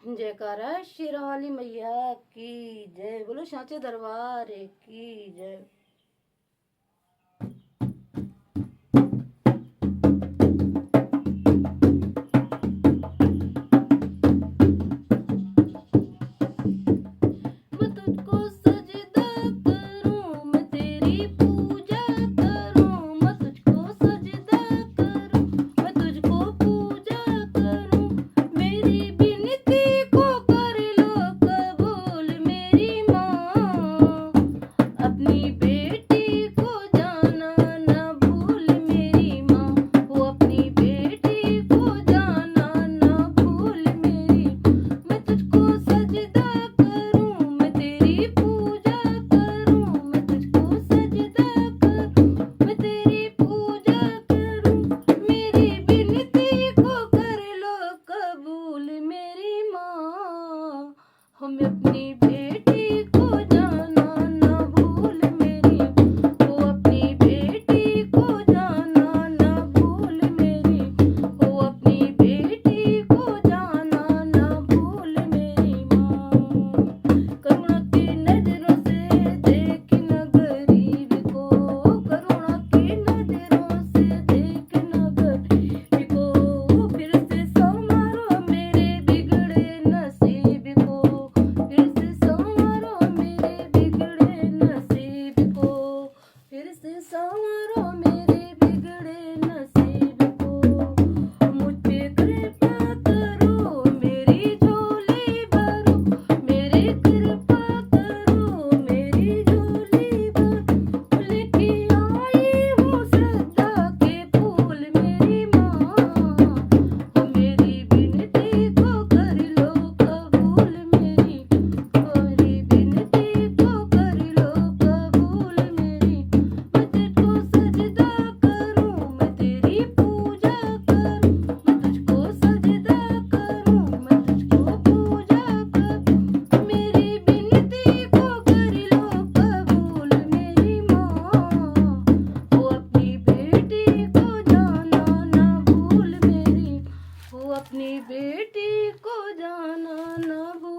जयकारा शेरावाली मैया की जय। बोलो सांचे दरबार की जय। मैं तुझको सजदा करूं, मैं तेरी पूजा करूं, मैं तुझको सजदा करूं, मैं तुझको पूजा करूं। मेरी विनती को कर लो कबूल मेरी माँ, अपनी बेटी को जाना ना भूल मेरी माँ, वो अपनी बेटी को जाना ना भूल मेरी। मैं तुझको सजदा करूं, मैं तेरी पूजा करूं, मैं तुझको सजदा करूं, मैं तेरी पूजा करूं। मेरी विनती को कर लो कबूल मेरी माँ, हम अपनी बेटी को जाना ना भूल मेरी, वो अपनी बेटी को जाना ना भूल मेरी, वो अपनी बेटी को जाना ना भूल मेरी माँ। करुणा की नजरों से देखना गरीब को, करुणा की नजरों से देखना गरीब को, फिर से संवारो मेरे बिगड़े नसीब को, फिर से संवारो मेरे बिगड़े नसीब को, फिर से संवारो मेरे बिगड़े नसीब को। मुझ पे कृपा करो मेरी झोली भरो, मेरी कृपा करो मेरी झोली भरो। लेके आई हूँ श्रद्धा के फूल मेरी माँ, मेरी विनती को कर लो कबूल मेरी, मेरी विनती को कर लो कबूल मेरी। मैं तुझको सजदा करूं, मैं तेरी पूजा करूं, मैं तुझको सजदा करूं, मैं तुझको पूजा करूं। मेरी विनती को कर लो कबूल मेरी माँ, वो अपनी बेटी को जाना ना भूल मेरी, वो अपनी बेटी को जाना ना भूल।